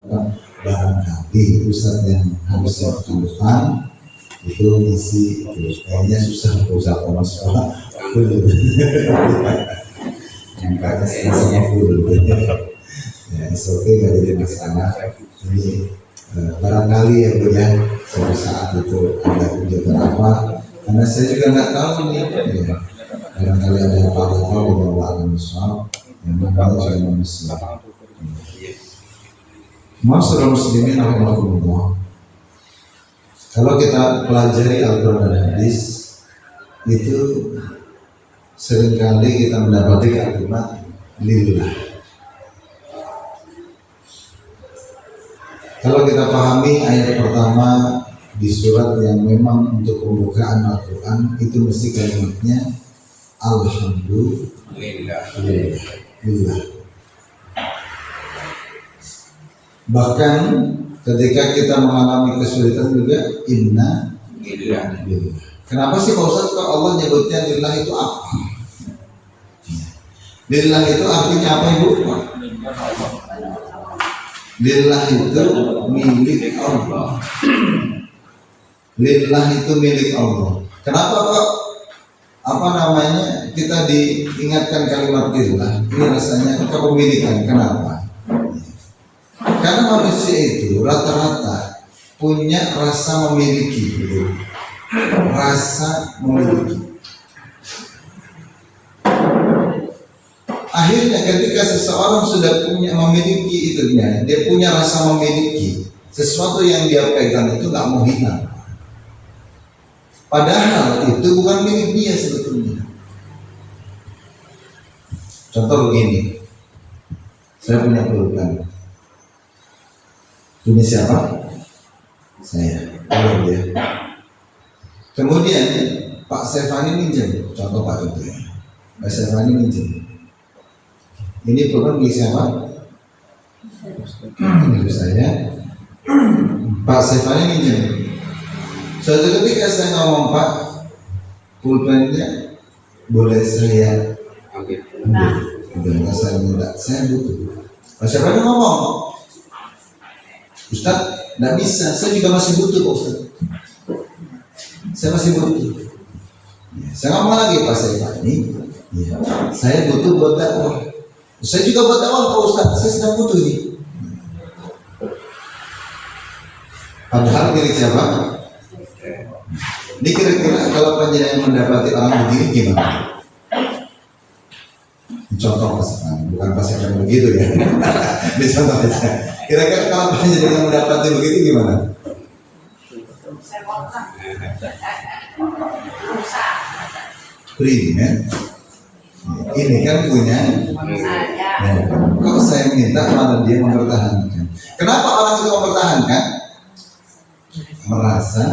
barangkali Ustadz yang harusnya ke depan itu ngisi kayaknya susah Ustadz Thomas full yang kata isinya full ya oke gak jadi masalah ini barangkali ya Bu ya suatu saat itu ada kegiatan apa karena saya juga nggak tahu nih ya. Barangkali ada yang tahu di bawah Islam yang memang saya Muslim. Masyaallah muslimin rahimahullah. Kalau kita pelajari Al-Quran dan Hadis itu seringkali kita mendapati kalimat lillah. Kalau kita pahami ayat pertama di surat yang memang untuk pembukaan Al-Quran itu mesti kalimatnya Alhamdulillah. Bahkan ketika kita mengalami kesulitan juga inna lillah. Kenapa sih Pak Ustadz kalau Allah nyebutnya lillah itu apa? Lillah itu artinya apa Ibu? Lillah itu milik Allah. Lillah itu milik Allah. Kenapa kok kita diingatkan kalimat lillah? Ini rasanya kepemilikan. Kenapa? Karena manusia itu rata-rata punya rasa memiliki, gitu. Rasa memiliki. Akhirnya ketika seseorang sudah memiliki itunya, dia punya rasa memiliki sesuatu yang dia pegang itu nggak mau hilang. Padahal itu bukan milik dia sebetulnya. Contoh begini, saya punya pulpen. Punya siapa? Saya. Kalau dia. Kemudian Pak Stefani minjem. Contoh Pak itu ya. Pak Stefani minjem. Ini pulpen milik siapa? Milik saya. Pak Stefani minjem. Suatu ketika saya ngomong Pak, pulpennya boleh saya ambil. Udah saya minta, saya butuh. Pak Stefani ngomong, Ustaz, nggak bisa, saya juga masih butuh Pak Ustaz. Saya masih butuh. Ya, saya ngomong lagi Pak Stefani, ya, saya butuh buat dakwah. Saya juga buat dakwah Pak Ustaz, saya sedang butuh nih. Padahal milik siapa? Ini kira-kira kalau panjenengan mendapati orang begini gimana? Contoh Pak Stefani, bukan Pak Stefani begitu ya. Ini contoh aja. Kira-kira kalau panjenengan mendapati begitu gimana? Primen, ini kan punya. Ya, kalau saya minta malah dia mempertahankan. Kenapa orang itu mempertahankan? Merasa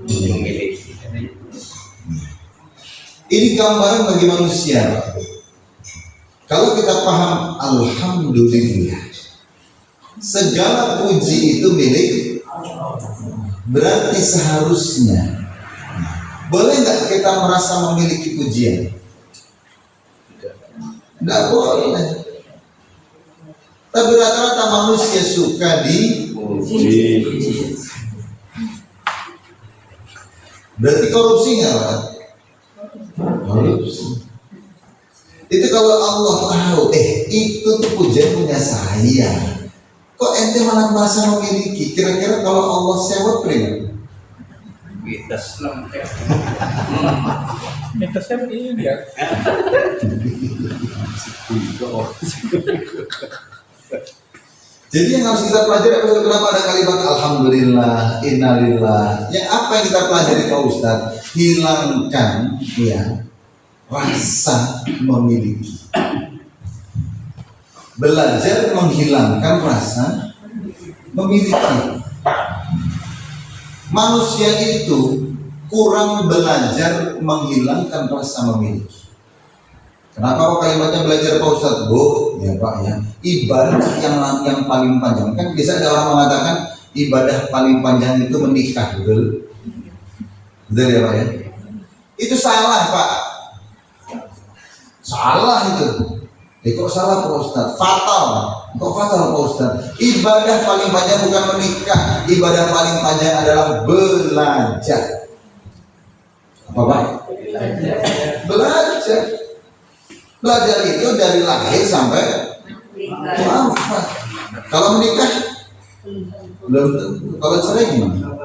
memiliki. Ini gambaran bagi manusia. Kalau kita paham Alhamdulillah, segala puji itu milik, berarti seharusnya boleh nggak kita merasa memiliki pujian? Nggak boleh. Tapi rata-rata manusia suka dipuji. Berarti korupsi nggak Pak? Korupsi. Itu kalau Allah tahu, itu tuh pujian punya saya. Kok ente malah merasa memiliki? Kira-kira kalau Allah sewot prima? Mitos lah. Mitosnya begini ya. Jadi yang harus kita pelajari adalah kenapa ada kalimat Alhamdulillah, Innalillah. Yang apa yang kita pelajari Pak Ustadz? Hilangkan ya rasa memiliki. Belajar menghilangkan rasa memiliki. Manusia itu kurang belajar menghilangkan rasa memiliki. Kenapa kok kalimatnya belajar Pak Ustadz? Bu, ya Pak ya. Ibadah yang paling panjang. Kan bisa ada orang mengatakan ibadah paling panjang itu menikah, betul? Betul ya Pak ya? Itu salah Pak. Salah itu. Kok salah Pak Ustadz? Fatal. Kok fatal Pak Ustaz? Ibadah paling panjang bukan menikah, ibadah paling panjang adalah belajar. Apa Pak? Belajar. Belajar itu dari lahir sampai wafat. Kalau menikah belum tentu. Kalau cerai gimana?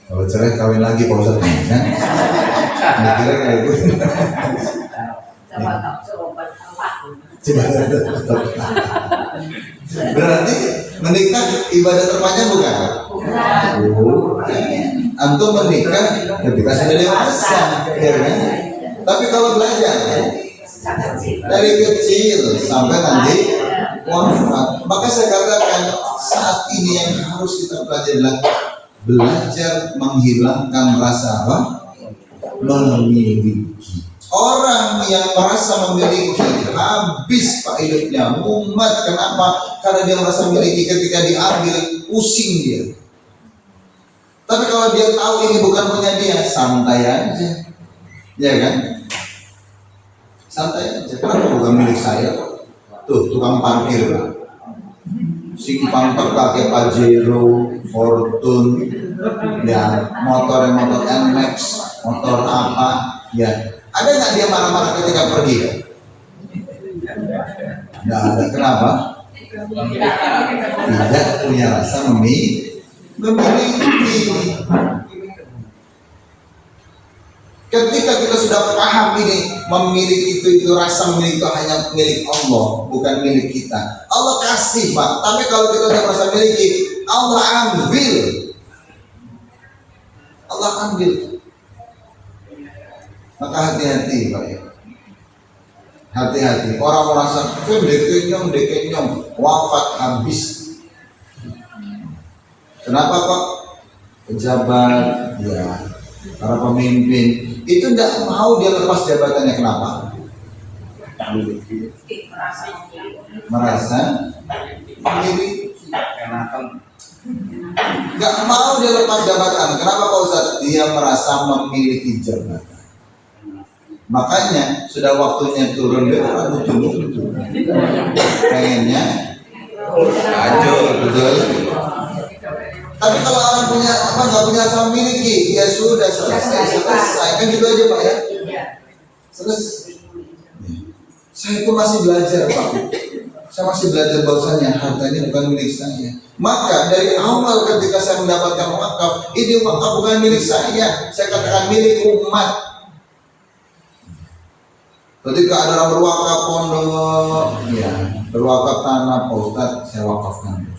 Kalau cerai kawin lagi Pak Ustaz kan? Kira kayak gitu. Berarti menikah ibadah terpanjang bukan? Antum menikah ketika sudah dewasa, ya kan? Tapi kalau belajar dari kecil sampai nanti wafat, maka saya katakan saat ini yang harus kita pelajari adalah belajar menghilangkan rasa apa? Memiliki. Orang yang merasa memiliki habis Pak hidupnya, mumet. Kenapa? Karena dia merasa memiliki, ketika diambil pusing dia. Tapi kalau dia tahu ini bukan punya dia, santai aja, ya kan? Santai aja. Kenapa bukan milik saya? Tuh tukang parkir, simpang pakai Pajero, Fortune, ya motor NMAX, motor apa, ya. Ada nggak dia marah-marah ketika pergi? Nggak ada. Kenapa? Tidak punya rasa memiliki. Ketika kita sudah paham ini, memiliki itu rasa memiliki itu hanya milik Allah, bukan milik kita. Allah kasih Pak, tapi kalau kita tidak merasa miliki, Allah ambil. Allah ambil. Maka hati-hati Pak ya. Hati-hati. Orang merasa dekenyong, wafat habis. Kenapa kok? Pejabat, ya, para pemimpin itu tidak mau dia lepas jabatannya. Kenapa? Merasa memiliki. Gak mau dia lepas jabatan. Kenapa Pak Ustaz? Dia merasa memiliki jabatan. Makanya sudah waktunya turun dia orang betul. Pengennya hancur, betul. Tapi kalau orang punya apa, nggak punya rasa memiliki, ya sudah selesai. Kan gitu aja Pak ya. Selesai. Saya pun masih belajar Pak. Saya masih belajar bahwasanya harta ini bukan milik saya. Maka dari awal ketika saya mendapatkan wakaf, ini wakaf bukan milik saya. Saya katakan milik umat. Ketika ada orang berwakaf pondok, ya, berwakaf tanah, Pak Ustadz, saya wakafkan.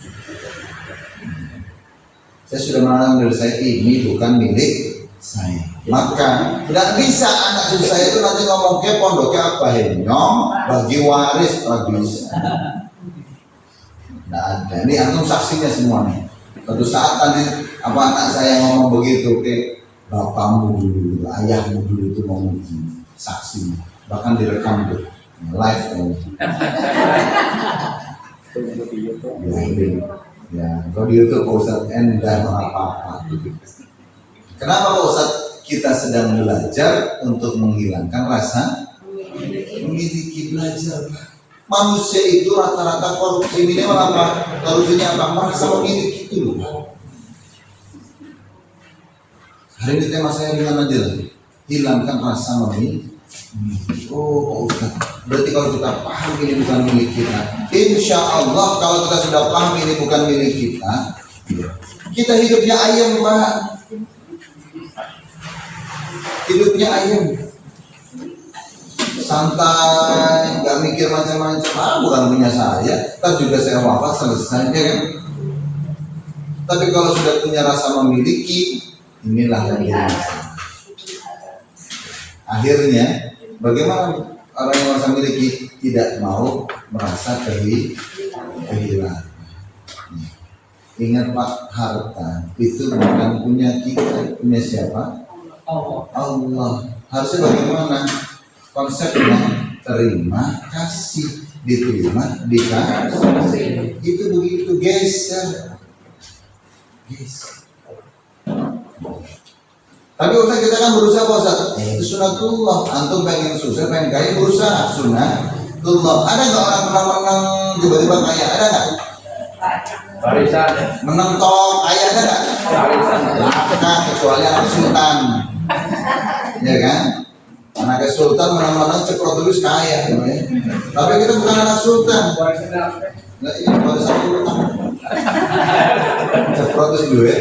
Saya sudah menanam dari saya, ini bukan milik saya. Maka tidak bisa anak cucu saya itu nanti ngomong ke pondoknya apa, nyom bagi waris, nggak bisa. Tidak ada. Ini antum saksinya semua nih. Suatu saat nanti apa anak saya ngomong begitu ke bapakmu dulu, ayahmu dulu itu ngomong begini, saksinya. Bahkan direkam tuh live kan. Ya, kalau di YouTube Pak Ustadz endah apa-apa. Kenapa Pak Ustadz? Kita sedang belajar untuk menghilangkan rasa memiliki. Belajar. Manusia itu rata-rata korupsi ini apa? Korupsinya apa? Merasa memiliki itu loh. Hari ini tema saya ringan aja lagi. Hilangkan rasa memiliki. Oh Pak Ustaz, berarti kalau kita paham ini bukan milik kita, insya Allah kalau kita sudah paham ini bukan milik kita, kita hidupnya ayam Pak. Hidupnya ayam, santai, gak mikir macam-macam. Bukan punya saya, kan juga saya wafat selesai, ya kan? Tapi kalau sudah punya rasa memiliki, inilah yang dirasa. Akhirnya, bagaimana orang yang merasa memiliki tidak mau merasa kehilangan. Ingat Pak, harta itu bukan punya kita, punya siapa? Allah. Harusnya bagaimana? Konsepnya terima kasih, diterima dikasih. Itu begitu geser. Tapi Ustaz kita kan berusaha Pak Ustaz. Itu sunatullah. Antum pengen sukses, pengen kaya berusaha sunatullah. Ada nggak orang menang-menang tiba-tiba kaya? Ada nggak? Barisan. Menang tol kaya ada nggak? Barisan. Nah, kecuali anak sultan, ya kan? Anak sultan menang-menang cekrot terus kaya, ya. Tapi kita bukan anak sultan. Nah, ini pada satu utang. Cekrot terus duit.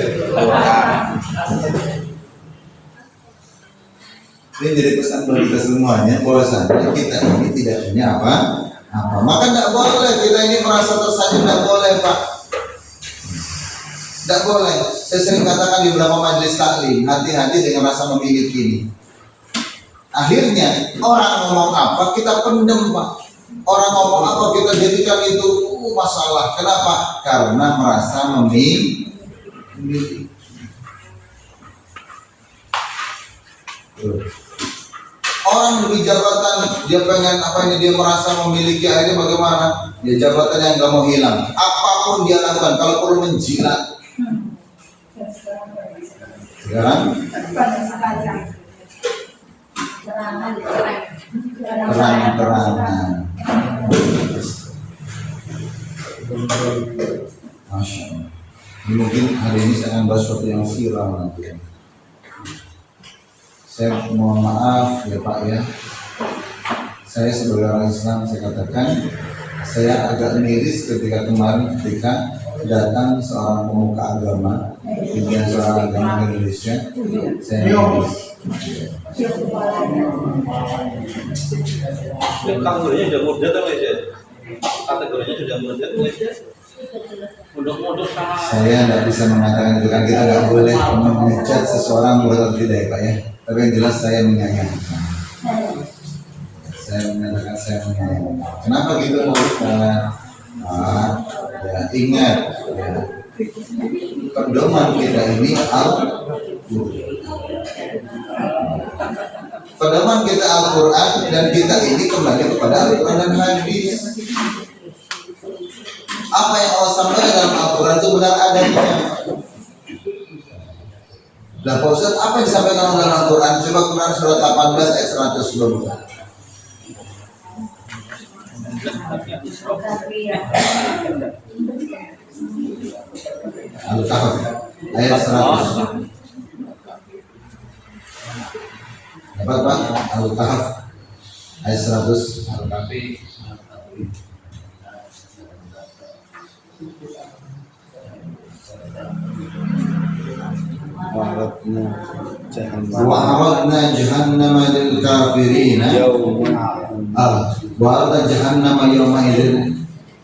Ini jadi pesan bagi kita semuanya bahwasanya kita ini tidak punya apa. Maka tidak boleh kita ini merasa tersanjung, tidak boleh Pak. Tidak boleh. Saya sering katakan di beberapa majelis taklim, hati-hati dengan rasa memiliki ini. Akhirnya orang ngomong apa kita pendem Pak. Orang ngomong apa kita jadikan itu masalah. Kenapa? Karena merasa memiliki. Orang di jabatan dia pengen apa ini, dia merasa memiliki, akhirnya bagaimana? Dia jabatan yang nggak mau hilang. Apapun dia lakukan, kalau perlu menjilat. Sekarang terang-terangan. Masya Allah. Ini mungkin hari ini saya akan bahas sesuatu yang viral nanti. Saya mohon maaf ya Pak ya. Saya sebagai orang Islam saya katakan saya agak miris ketika kemarin ketika datang seorang pemuka agama, pimpinan seorang agama di Indonesia. Saya miris. Kategorinya sudah muda atau aja? Kategorinya sudah muda atau aja? Mudah-mudah sama. Saya tidak bisa mengatakan itu kan, kita nggak boleh mengecat seseorang boleh tidak ya Pak ya. Tapi yang jelas saya menyayangkan. Saya menyatakan saya menyayangkan. Kenapa gitu Karena ya, ingat ya, pedoman kita ini pedoman kita Al-Quran, dan kita ini kembali kepada Al-Quran dan hadis. Apa yang Allah sampaikan dalam Al-Quran itu benar adanya. Nah Pak Ustaz, apa yang disampaikan dalam Al-Quran? Coba Quran surat 18 ayat 120. Al-Kahf ayat 100. Dapat Pak? Al-Kahf ayat 100. Al-Kahf. وعرضنا جهنم للكافرين وعرضنا جهنم يومئذ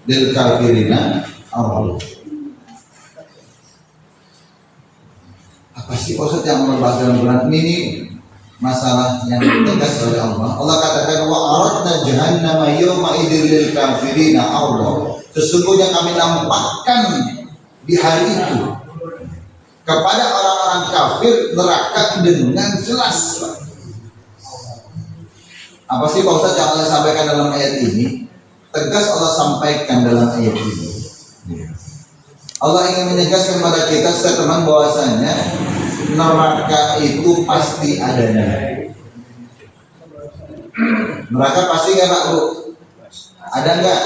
للكافرين عرضا. Apa sih Ustaz yang membahas dalam Quran ini? Masalah yang tegas oleh Allah. Allah katakan wa aradna jahannama yawma'idil lil kafirina arda. Sesungguhnya kami nampakkan di hari itu kepada orang-orang kafir neraka dengan jelas. Apa sih Pak Ustaz yang Allah sampaikan dalam ayat ini? Tegas Allah sampaikan dalam ayat ini. Allah ingin menegaskan kepada kita teman bahwasanya neraka itu pasti adanya. Neraka pasti nggak Pak Bu? Ada nggak?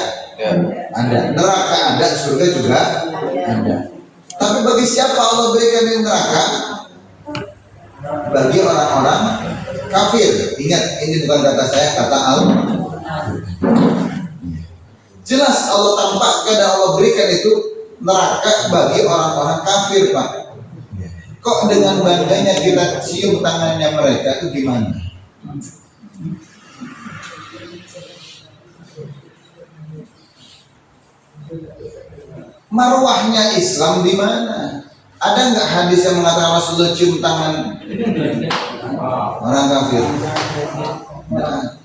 Ada. Neraka ada, surga juga ada. Tapi bagi siapa Allah berikan di neraka? Bagi orang-orang kafir. Ingat, ini bukan kata saya, kata Allah. Jelas Allah tampakkan dan Allah berikan itu neraka bagi orang-orang kafir Pak. Kok dengan bangganya kita cium tangannya mereka itu gimana? Marwahnya Islam di mana? Ada nggak hadis yang mengatakan Rasulullah cium tangan orang kafir? Nah.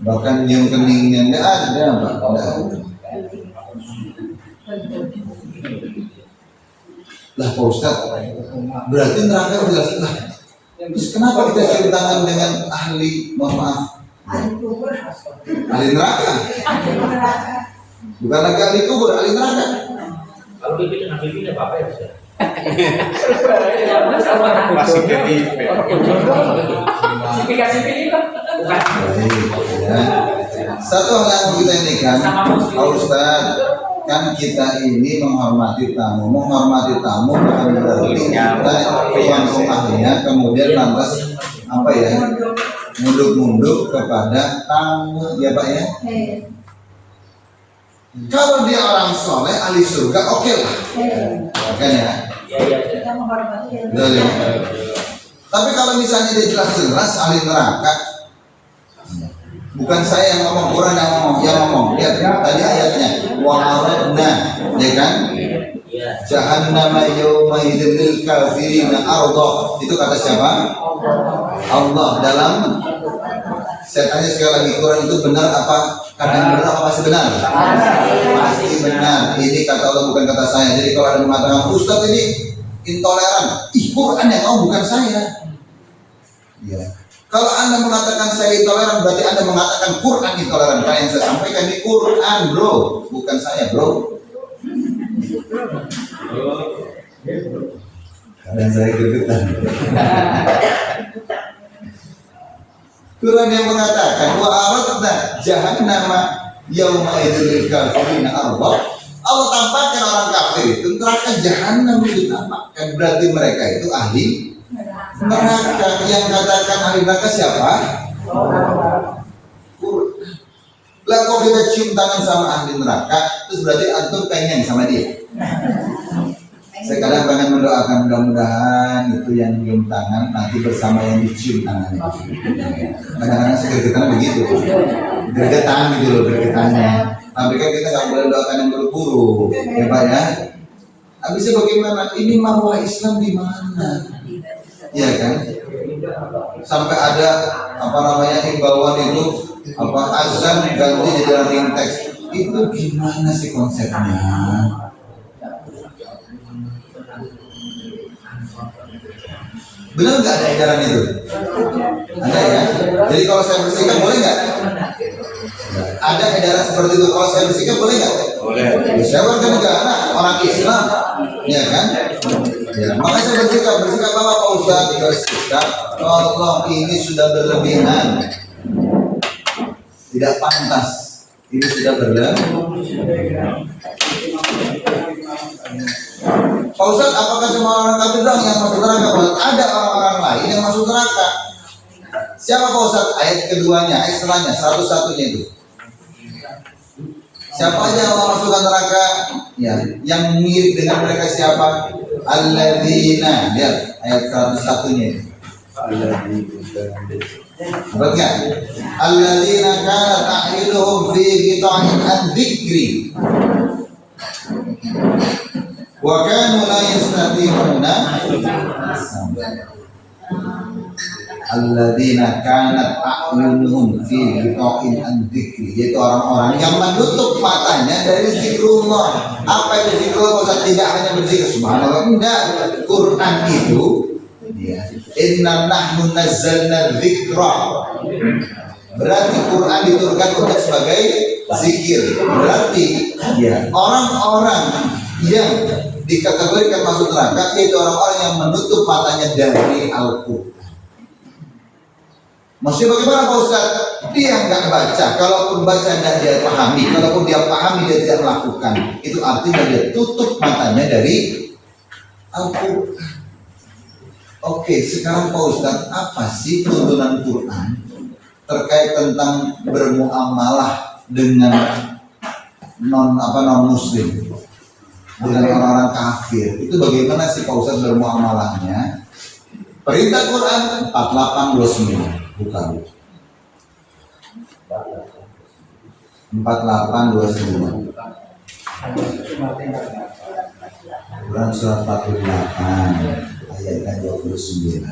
Bahkan nyium keningnya nggak ada Pak. Lah Pak Ustaz, berarti neraka udah jelas lah. Terus kenapa kita cium tangan dengan ahli, mohon maaf, ahli neraka? Bukan lagi ahli kubur, ahli neraka. Kalau pipi dengan pipi nggak apa-apa ya Ustaz. Masih PDIP. Sertifikasi pipi kan bukan. Baik, ya. Satu hal yang kita ini kan, Pak Ustadz, kan kita ini menghormati tamu bukan berarti kita tuan rumahnya kemudian lantas apa ya, munduk-munduk kepada tamu, ya Pak ya. Kalau dia orang soleh ahli surga, oke lah, makanya. Betul ya. Tapi kalau misalnya dia jelas-jelas ahli neraka, bukan saya yang ngomong, Quran yang ngomong. Lihat tadi ayatnya, wa aradna, ya kan? Jahannama yawma idzin lil kafirina arda. Itu kata siapa? Allah. Dalam, saya tanya sekali lagi, Quran itu benar apa? Kadang benar apa pasti benar? Pasti benar. Ini kata Allah, bukan kata saya. Jadi kalau ada yang mengatakan Ustaz ini intoleran, Quran yang ngomong bukan saya. Ya. Kalau Anda mengatakan saya intoleran, berarti Anda mengatakan Quran intoleran. Karena yang saya sampaikan di Quran, bro, bukan saya, bro. Kadang saya geregetan. Quran yang mengatakan wa aradna jahannama yauma idzil lil kafirina arda. Allah tampakkan orang kafir itu neraka jahanam itu tampakkan, berarti mereka itu ahli neraka. Yang katakan ahli neraka siapa? Lah kok kita cium tangan sama ahli neraka, terus berarti antum pengen sama dia. Saya kadang pengen mendoakan mudah-mudahan itu yang cium tangan nanti bersama yang dicium tangannya. Kadang-kadang saya gergetan begitu, gergetan gitu loh gergetannya. Tapi kan kita nggak boleh doakan yang buruk-buruk, ya Pak ya. Habisnya bagaimana? Ini marwah Islam di mana? Iya kan? Sampai ada apa namanya himbauan itu apa azan ganti jadi running text. Itu gimana sih konsepnya? Benar nggak ada edaran itu? Ada ya? Jadi kalau saya bersihkan boleh nggak? Ada edaran seperti itu. Kalau saya bersihkan boleh nggak? Boleh. Saya warga negara, orang Islam, ya kan? Ya, maka saya bersihkan apa Pak Ustaz? Bersikap, Allah ini sudah berlebihan, tidak pantas. Ini sudah berlebihan. Pak Ustaz, apakah cuma orang kafir doang yang masuk neraka? Ada orang-orang lain yang masuk neraka. Siapa Pak Ustaz? Ayat keduanya, ayat setelahnya, satu-satunya itu. Siapa aja yang masuk neraka? Ya, yang mirip dengan mereka siapa? Alladzina, lihat ayat 101-nya itu. Betul nggak? Alladzina kanat a'yunuhum fi ghita'in an dzikri wa kanu la yastati'una alladzina kanat a'yunuhum fi ghita'in an dzikri, yaitu orang-orang yang menutup matanya dari zikrullah. Apa itu zikrullah? Tidak hanya berzikir subhanallah, enggak. Quran itu ya, inna nahnu nazzalna dzikra, berarti Quran diturunkan untuk sebagai zikir. Berarti ya orang-orang yang dikategorikan masuk neraka yaitu orang-orang yang menutup matanya dari Al-Quran. Maksudnya bagaimana Pak Ustaz? Dia nggak baca, kalaupun baca dan dia pahami, kalaupun dia pahami dia tidak melakukan, itu artinya dia tutup matanya dari Al-Quran. Oke, sekarang Pak Ustaz, apa sih tuntunan Quran terkait tentang bermuamalah dengan non muslim, dengan orang-orang kafir? Itu bagaimana sih Pak Ustaz bermuamalahnya? Perintah Quran 4829. Bukan 4829. Quran surat 48 ayat 29.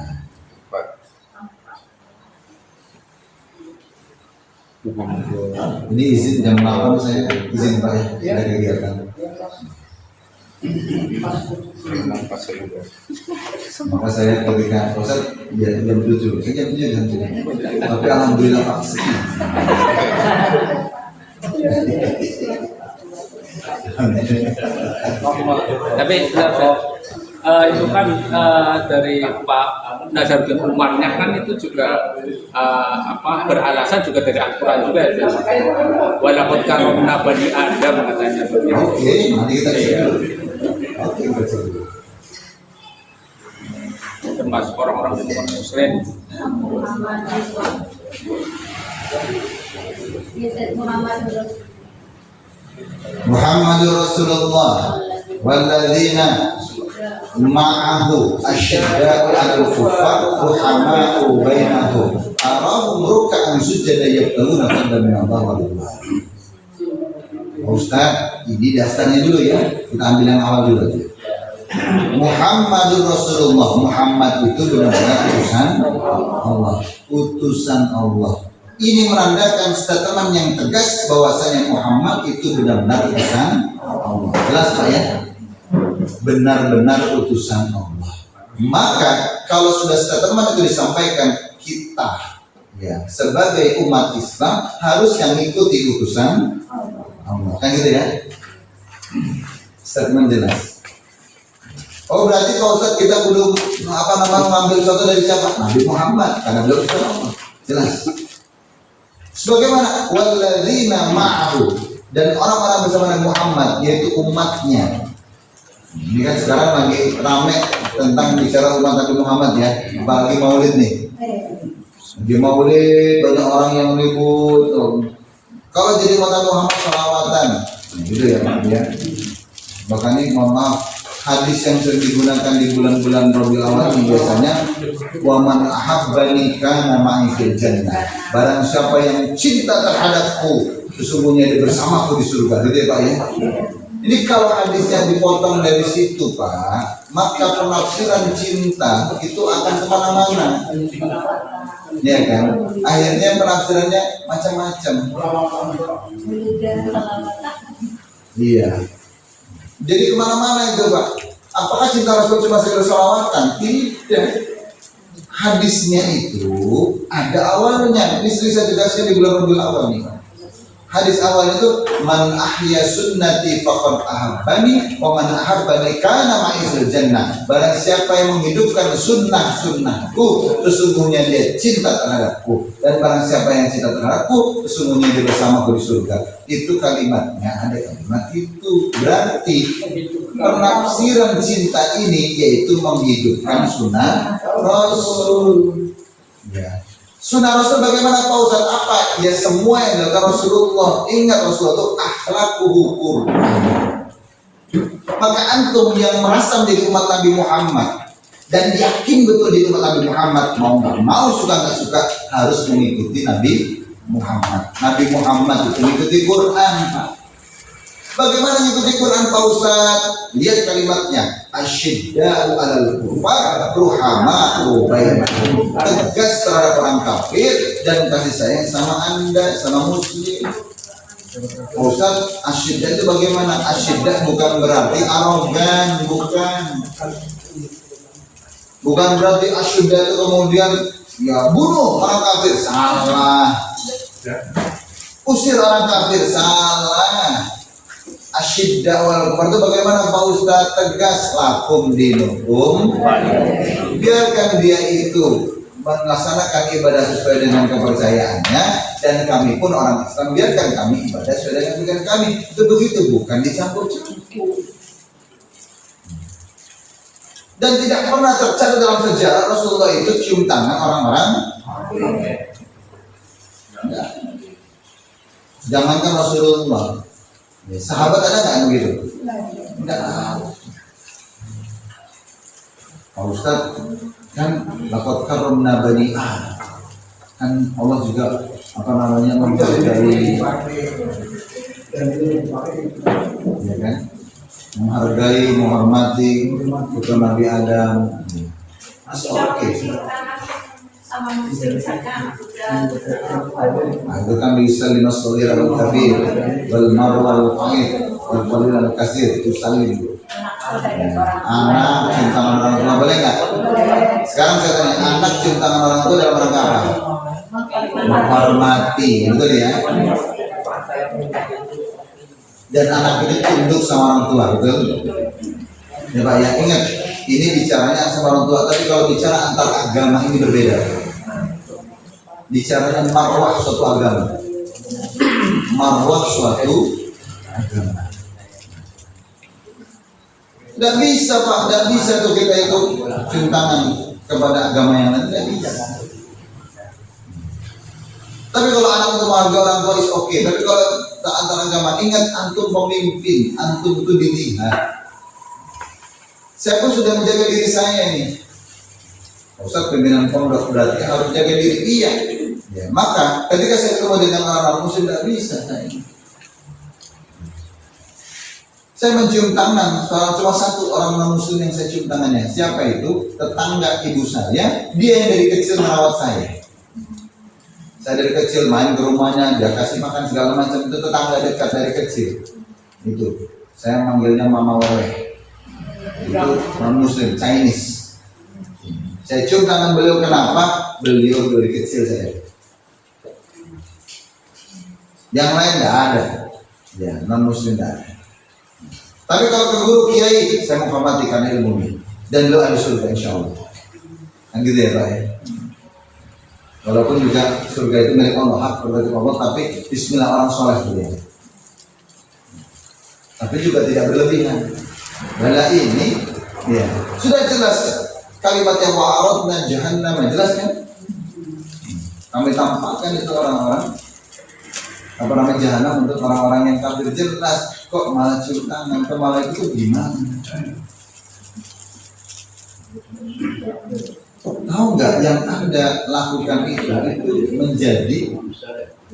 Ini izin jam 8 saya izin Pak ya, ada kegiatan. Maka saya berikan proses biar jam 7, saya jam 7 jam 7. Tapi alhamdulillah vaksin. Tapi itu kan dari Pak Nazarudin Umarnya kan itu juga beralasan juga dari Al-Quran juga ya. Walaqad karramna bani Adam katanya begitu. Oke, nanti kita cek dulu. Oke, kita cek dulu. Termasuk orang-orang Muslim. Muhammadur Rasulullah walladzina ma'ahu asyadda'u 'alal kuffar ruhama'u bainahum arahum ruk'an sujada yabtaguna fadlan min Allah wa ridwan. Ustaz, ini dasarnya dulu ya. Kita ambil yang awal dulu aja. Muhammadur Rasulullah, Muhammad itu benar-benar utusan Allah, utusan Allah. Ini menandakan statement yang tegas bahwasanya Muhammad itu benar-benar utusan Allah. Jelas Pak ya? Benar-benar utusan Allah. Maka kalau sudah statement itu disampaikan, kita ya sebagai umat Islam harus yang mengikuti utusan Allah. Kan gitu ya? Statement jelas. Oh berarti kalau Ustaz kita belum mengambil contoh dari siapa? Nabi Muhammad, karena beliau utusan Allah. Jelas. Sebagaimana walladzina ma'ahu, dan orang-orang bersama Nabi Muhammad yaitu umatnya. Ini kan sekarang lagi rame tentang bicara umat Nabi Muhammad ya, apalagi Maulid nih. Di Maulid banyak orang yang ribut. Kalau jadi umat Nabi Muhammad selawatan, gitu ya Pak ya. Bahkan ini mohon maaf, hadis yang sering digunakan di bulan-bulan Rabiul Awal biasanya wa man ahabbani kana ma'i fil jannah. Barang siapa yang cinta terhadapku, sesungguhnya dia bersamaku di surga. Gitu ya Pak ya. Ini kalau hadisnya dipotong dari situ Pak, maka penafsiran cinta itu akan kemana-mana. Ya kan? Akhirnya penafsirannya macam-macam. Iya. Jadi kemana-mana itu Pak. Apakah cinta Rasul cuma sekedar salawatan? Tidak. Hadisnya itu ada awalnya. Ini sering saya jelaskan di bulan Rabiul Awal nih. Hadis awal itu man ahya sunnati faqad ahabbani wa man ahabbani kana ma'i fil jannah. Barang siapa yang menghidupkan sunnahku, sesungguhnya dia cinta terhadapku, dan barang siapa yang cinta terhadapku, sesungguhnya dia bersamaku di surga. Itu kalimatnya, ada kalimat itu. Berarti penafsiran cinta ini yaitu menghidupkan sunnah Rasul. Ya. Sunnah Rasul bagaimana Pak Ustaz? Apa? Ya semua yang dilakukan Rasulullah. Ingat Rasulullah itu akhlakuhu Qur'an. Maka antum yang merasa menjadi umat Nabi Muhammad dan yakin betul di umat Nabi Muhammad, mau nggak mau, suka nggak suka, harus mengikuti Nabi Muhammad. Nabi Muhammad itu mengikuti Quran Pak. Bagaimana mengikuti Quran Pak Ustaz? Lihat kalimatnya, asyidda'u 'alal kuffar ruhama'u bainahum. Tegas terhadap orang kafir dan kasih sayang sama Anda, sama muslim. Pak Ustaz, asyidda itu bagaimana? Asyidda bukan berarti arogan, bukan berarti asyidda itu kemudian ya bunuh orang kafir, salah. Usir orang kafir, salah. Asyidda wal kufar itu bagaimana Pak Ustaz? Tegas, lakum dinukum. Biarkan dia itu melaksanakan ibadah sesuai dengan kepercayaannya, dan kami pun orang Islam biarkan kami ibadah sesuai dengan kepercayaan kami. Itu begitu, bukan dicampur-campur. Dan tidak pernah tercatat dalam sejarah Rasulullah itu cium tangan orang-orang. Jangankan Rasulullah, ya, sahabat ada nggak begitu? Tidak. Pak Ustaz, kan laqad karramna bani Adam. Kan Allah juga menghargai, ya kan? Menghargai, menghormati putra Nabi Adam. Oke. Sama muslim saja Nah, itu kan bisa lima solir al-kabir wal marwal al-qaid wal qalil al-kasir itu saling. Anak cinta orang tua boleh nggak? Sekarang saya tanya, anak cinta orang tua dalam rangka apa? Menghormati, betul ya? dan anak itu tunduk sama orang tua, betul? Ya Pak ya, ingat ini bicaranya sama orang tua, tapi kalau bicara antar agama ini berbeda. Bicaranya marwah suatu agama, marwah suatu agama. Tidak bisa Pak, tidak bisa tuh kita itu cium tangan kepada agama yang lain, tidak bisa. Tapi kalau anak itu menghargai orang tua is oke. Tapi kalau tak antar agama, ingat antum pemimpin, antum itu dilihat. Saya pun sudah menjaga diri saya ini. Ustaz, pimpinan pondok berarti harus jaga diri. Iya. Ya, maka ketika saya ketemu dengan orang muslim tidak bisa saya. Saya mencium tangan, cuma satu orang non muslim yang saya cium tangannya. Siapa itu? Tetangga ibu saya. Dia yang dari kecil merawat saya. Saya dari kecil main ke rumahnya, dia kasih makan segala macam, itu tetangga dekat dari kecil. Itu, saya manggilnya Mama Wewe. Itu non muslim, Chinese. Saya cium tangan beliau, kenapa? Beliau dari kecil saya. Yang lain nggak ada, ya non muslim nggak ada. Tapi kalau ke guru kiai, saya menghormati karena ilmunya dan beliau ada surga insya Allah. Kan gitu ya Pak ya. Walaupun juga surga itu milik Allah, hak berarti Allah, tapi bismillah orang soleh beliau. Tapi juga tidak berlebihan. Bala ini, ya sudah jelas kalimat yang wa'arad dan jahannam, jelas kan? Kami tampakkan itu orang-orang apa namanya jahanam untuk orang-orang yang kafir, jelas. Kok malah cium tangan ke malah itu gimana? Tahu nggak yang Anda lakukan itu menjadi,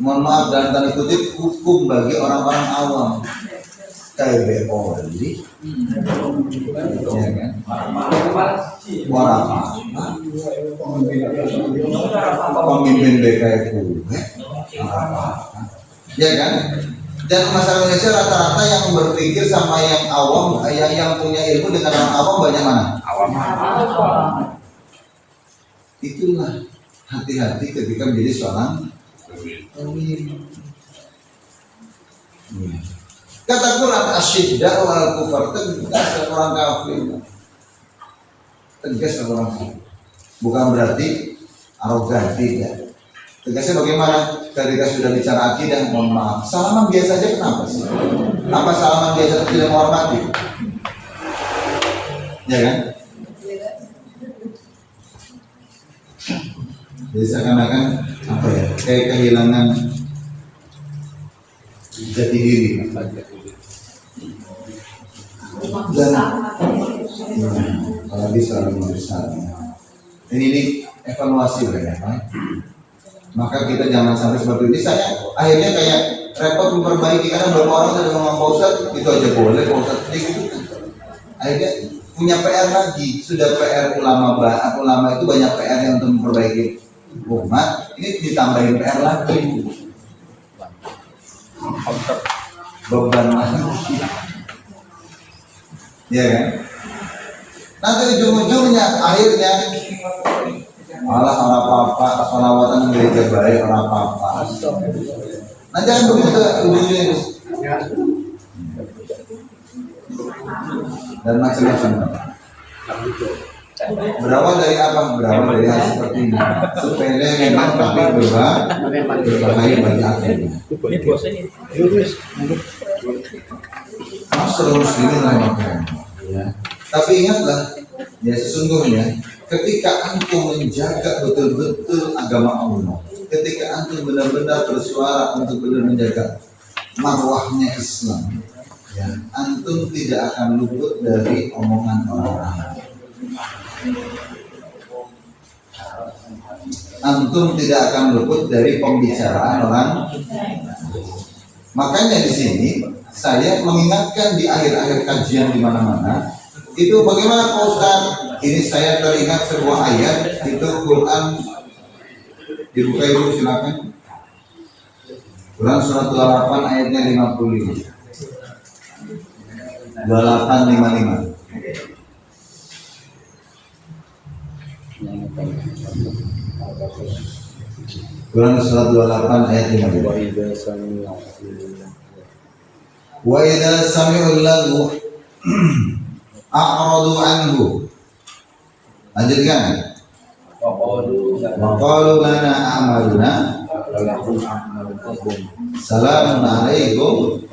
mohon maaf dan tanda kutip, hukum bagi orang-orang awam. Kayak Oli, ya kan? Warapa, pemimpin BKF, ya kan? Dan masyarakat Indonesia rata-rata yang berpikir sama yang awam, yang punya ilmu dengan orang awam banyak mana? Awam. Itulah hati-hati ketika menjadi seorang pemimpin. Kata Quran asyidda wal kufar, tegas orang kafir. Tegas orang kafir. Bukan berarti arogan, tidak. Tegasnya bagaimana? Ketika sudah bicara akidah, mohon maaf. Salaman biasa aja kenapa sih? Apa salaman biasa tidak menghormati? Ya kan? Jadi seakan-akan apa ya? Kayak kehilangan jati diri. Dan kalau bisa besar. Ini evaluasi lah ya, Pak. Maka kita jangan sampai seperti ini. Saya akhirnya kayak repot memperbaiki karena beberapa orang sudah ngomong Pak Ustadz, itu aja boleh Pak Ustadz gitu. Akhirnya punya PR lagi, sudah PR ulama itu banyak PR yang untuk memperbaiki umat, ini ditambahin PR lagi. Beban lagi. Ya kan? Nanti ujung-ujungnya akhirnya malah orang apa-apa, salawatan gereja baik orang apa-apa. Nanti akan begitu ujungnya dan macam-macam. Berawal dari apa? Berawal dari hal seperti ini. Sepele memang tapi berbahaya bagi akhirnya. Masalah muslimin lah ya. Tapi ingatlah, ya sesungguhnya ketika antum menjaga betul-betul agama Allah, ketika antum benar-benar bersuara untuk benar menjaga marwahnya Islam, ya, antum tidak akan luput dari omongan orang-orang. Antum tidak akan luput dari pembicaraan orang. Makanya di sini saya mengingatkan di akhir-akhir kajian di mana-mana itu bagaimana Pak Ustaz. Ini saya teringat sebuah ayat itu Quran, dibuka ibu silakan. Quran surat 28 ayatnya 55. 2855. Quran surat 28 ayat 55. Wa idza sami'ul lagwa a'radu anhu. Lanjutkan. Wa qalu lana a'maluna salamun alaikum.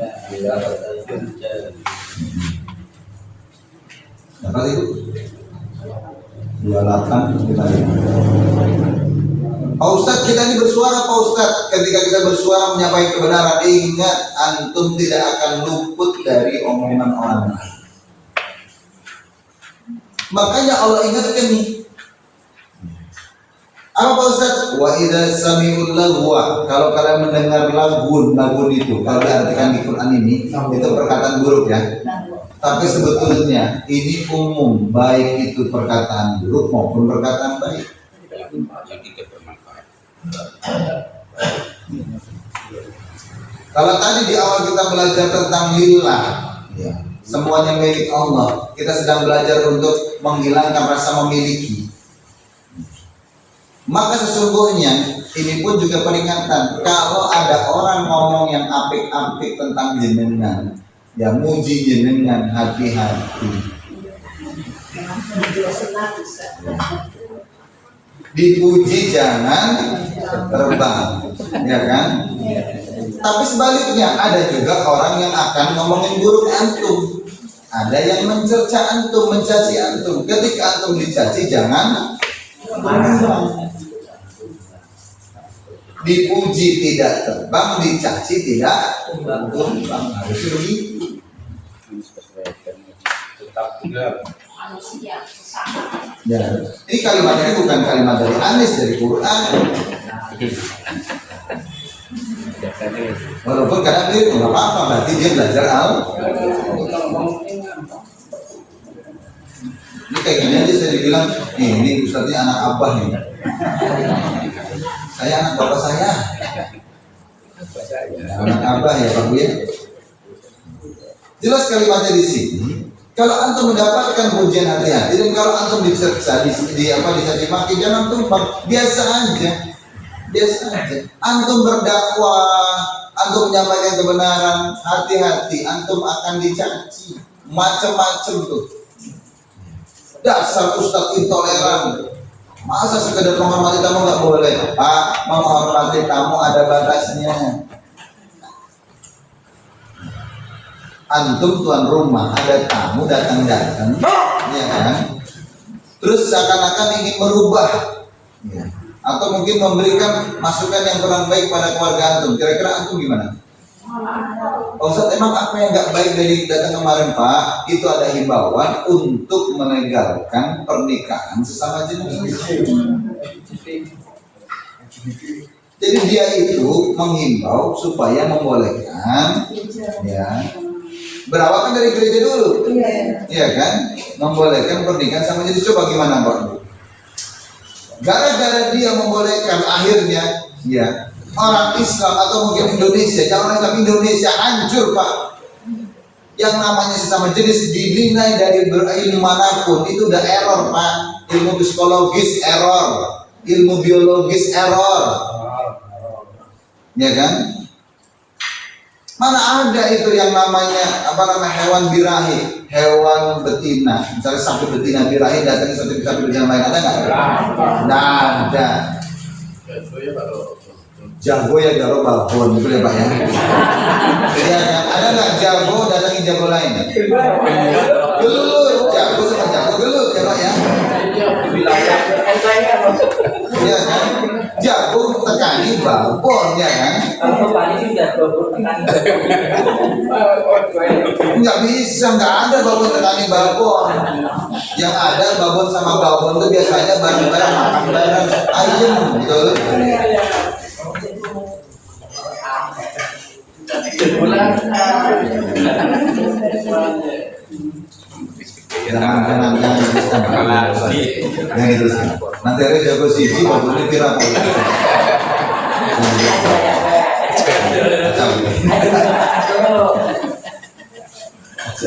Dapat itu? 28 kita lihat. Pak Ustadz, kita ini bersuara Pak Ustadz. Ketika kita bersuara menyampaikan kebenaran, ingat antum tidak akan luput dari omongan orang lain. Makanya Allah ingatkan nih. Apa Pak Ustadz? Wa idza sami'ul lagwa. Kalau kalian mendengar lagun itu, kalau diartikan di Quran ini, itu perkataan buruk ya. Tapi sebetulnya ini umum, baik itu perkataan buruk maupun perkataan baik. Kalau tadi di awal kita belajar tentang lillah, ya, semuanya milik Allah. Kita sedang belajar untuk menghilangkan rasa memiliki. Maka sesungguhnya ini pun juga peringatan. Kalau ada orang ngomong yang apik-apik tentang jenengan, ya muji jenengan, hati-hati. Dipuji jangan terbang, ya kan? Tapi sebaliknya ada juga orang yang akan ngomongin buruk antum. Ada yang mencerca antum, mencaci antum. Ketika antum dicaci jangan terbang. Dipuji tidak terbang, dicaci tidak terbang. Harus begitu. Manusia sesama. Ya, ini kalimat ini bukan kalimat dari Anis, dari Quran. Walaupun kadang dia nggak apa-apa, berarti dia belajar Ini kayak gini aja saya dibilang, ini Ustadznya anak abah nih. Saya anak bapak saya. Anak abah ya Pak Bu ya. Jelas kalimatnya di sini. Kalau antum mendapatkan pujian hati-hati, dan kalau antum dicerca, dicaci maki, jangan tumpah, biasa aja. Antum berdakwah, antum menyampaikan kebenaran, hati-hati, antum akan dicaci, macam-macam tuh. Dasar ustadz intoleran. Masa sekedar menghormati tamu nggak boleh? Pak, menghormati tamu ada batasnya. Antum tuan rumah, ada tamu datang, ya kan? Terus seakan-akan ingin merubah, ya. Atau mungkin memberikan masukan yang kurang baik pada keluarga antum. Kira-kira antum gimana? Pak Ustadz, emang apa yang nggak baik dari datang kemarin Pak? Itu ada himbauan untuk melegalkan pernikahan sesama jenis. Jadi dia itu menghimbau supaya membolehkan, ya. Berawal kan dari gereja dulu, iya kan? Membolehkan pernikahan sama jadi. Coba gimana Pak? Gara-gara dia membolehkan, akhirnya ya orang Islam atau mungkin Indonesia, jangan Islam Indonesia hancur Pak. Yang namanya sesama jenis dinilai dari berilmu manapun itu udah error Pak. Ilmu psikologis error, ilmu biologis error, ya kan? Mana ada itu yang namanya hewan birahi, hewan betina, misalnya sapi betina birahi datang sapi betina lain, ada nggak? Nggak ada. Jago ya garo balkon gitu ya Pak ya. Ya kan? Ada nggak jago datangi jago lain? Gelut, jago sama jago gelut ya Pak ya. Ya kan? Jago tekani babon ya kan? Nggak bisa, nggak ada babon tekani babon. Yang ada babon sama babon itu biasanya bareng-bareng makan bareng ayam gitu. Jangan itu sih. Nanti ada jago siji, babonnya kira apa?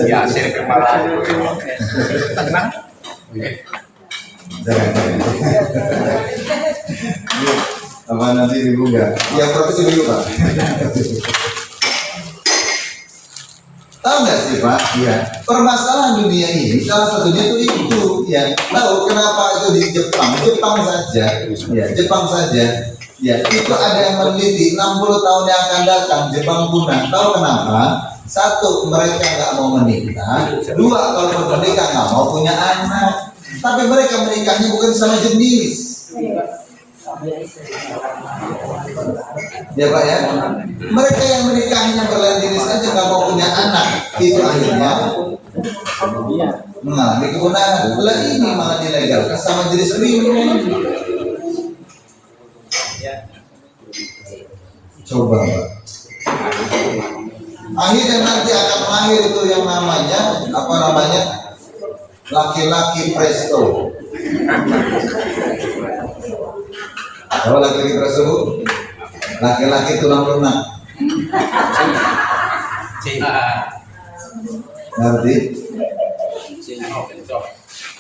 Ya, saya kepala. Jangan. Apa nanti ibu enggak? Ya protes dulu Pak. sih Pak? Ya, permasalahan dunia ini salah satunya itu ya. Tahu kenapa itu di Jepang? Jepang saja, ya Jepang saja. Ya, itu ada yang meneliti 60 tahun yang akan datang Jepang punah. Tahu kenapa? Satu, mereka nggak mau menikah. Dua, kalau menikah nggak mau punya anak. Tapi mereka menikahnya bukan sama jenis. Ya Pak ya, mereka yang menikahnya berlain jenis aja nggak mau punya anak, itu akhirnya mengalami kepunahan. Lah ini malah dilegalkan sama jenis kriminal. Coba Pak. Akhirnya nanti akan lahir itu yang namanya apa namanya laki-laki presto. Kalau laki-laki presto, laki-laki tulang lunak. Ngerti?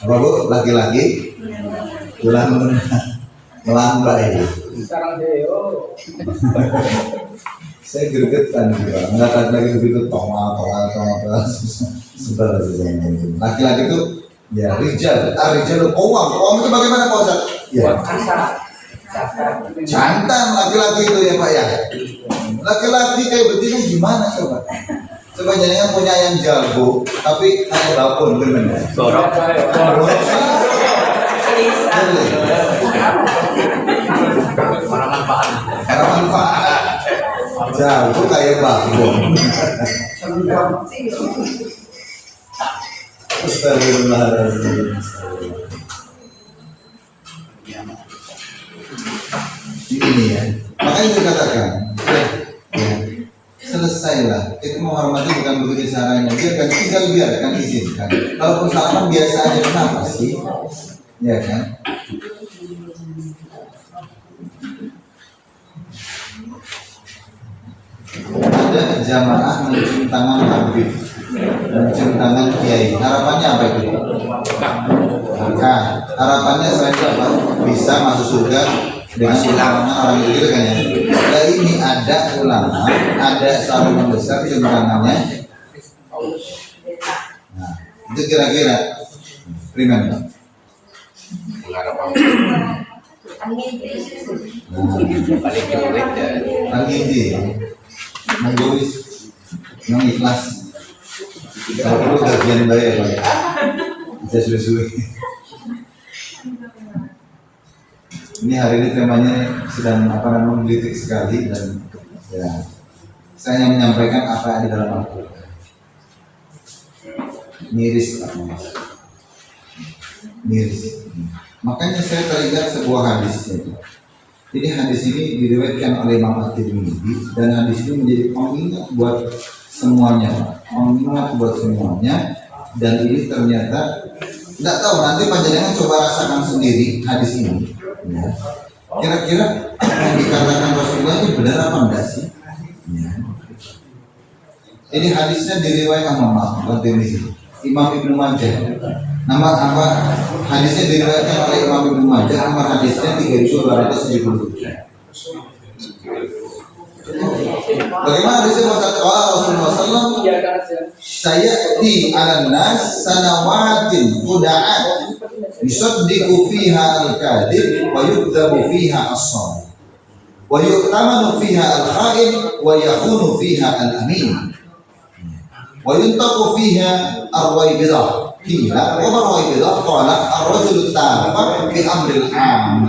Apa Bu? Laki-laki tulang lunak. Melambai. Saya gregetan juga, nggak lagi begitu tongol, sebentar. Laki-laki itu ya rijal, rijal kowang itu bagaimana Pak Ustaz? Ya. Jantan laki-laki itu ya Pak ya. Laki-laki kayak begini gimana coba? Coba jangan punya ayam jago, tapi kayak babon bener. Sorok. Karena manfaat. Jago kayak babon. Astagfirullahaladzim. Ini ya, makanya dikatakan ya, selesailah. Itu menghormati bukan begitu caranya. Biarkan izinkan. Kalau persalahan biasa aja, kenapa sih? Ya kan? Ada jamaah mencium tangan habib, mencium tangan kiai. Harapannya apa itu? Nah, harapannya selain apa? Bisa masuk surga dengan ulama orang itu kan ya. Nah, ini ada ulama, ada seorang besar cium tangannya. Nah, itu kira-kira primen. Angin Menggois, mengikhlas. Kalau perlu gajian bayar, Pak. Bisa suwe-suwe. Ini hari ini temanya sedang menggelitik sekali dan ya saya hanya menyampaikan apa yang ada di dalam Al-Quran. Miris, miris. Makanya saya teringat sebuah hadis. Jadi hadis ini diriwayatkan oleh Imam At-Tirmidzi dan hadis ini menjadi pengingat buat semuanya, dan ini ternyata tidak tahu nanti panjenengan coba rasakan sendiri hadis ini. Ya. Kira-kira yang dikatakan Rasulullah ini benar apa enggak sih? Ya. Ini hadisnya diriwayatkan Imam At-Tirmidzi, Imam Ibnu Majah. Nama apa hadisnya diriwayatkan oleh Imam Ibnu Majah, nomor hadisnya 3277. Bagaimana hadisnya Rasulullah SAW? Saya di alan-nas sanawatin quda'at yusaddiqu fiha al-kadhib wa yukdhabu fiha as-shadiq wa yu'tamanu fiha al-kha'in wa yakhunu fiha al-amin wa yuntaqu fiha ar-raybidah. Kila, Umar Waibidah qala ar-rajulu tafa fi amril am.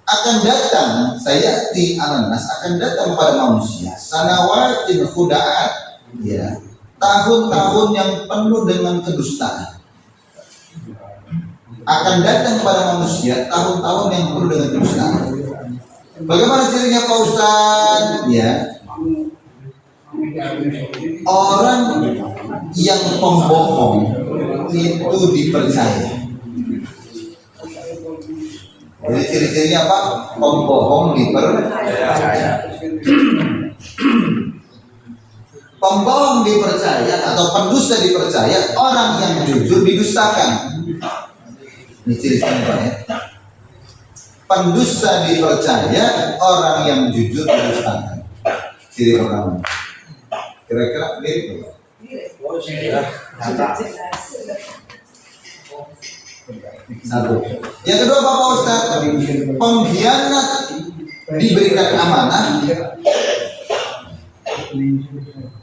Akan datang sayati anas akan datang pada manusia sanawatin khuda'at, ya, tahun-tahun yang penuh dengan kedustaan. Akan datang pada manusia tahun-tahun yang penuh dengan kedustaan. Bagaimana cirinya Pak Ustaz? Ya, orang yang pembohong itu dipercaya. Jadi ciri-cirinya apa? Pembohong dipercaya. Pembohong dipercaya atau pendusta dipercaya, orang yang jujur didustakan. Ini ciri-cirinya ya. Pendusta dipercaya, orang yang jujur didustakan. Ciri pertama. Kira-kira mirip nggak? Oh, sudah. Nyata. Satu. Yang kedua Bapak Ustadz, pengkhianat diberikan amanah,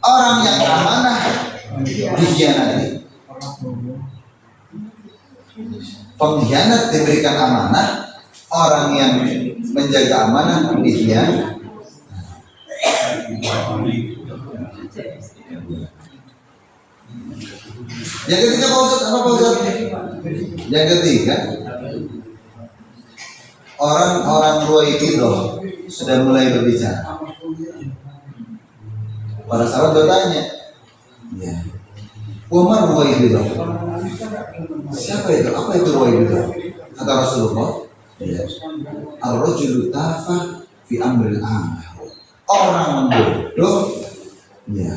orang yang amanah dikhianati. Pengkhianat diberikan amanah, orang yang menjaga amanah dikhianati. Yang ketiga Pak Ustadz, apa Pak Ustadz? Yang ketiga, orang-orang Ruwaibidah sudah mulai berbicara. Para sahabat bertanya, ya, Umar Ruwaibidah, siapa itu? Apa itu Ruwaibidah? Kata Rasulullah, ya, ar-rajulu tafa fi amril amr. Orang bodoh, ya,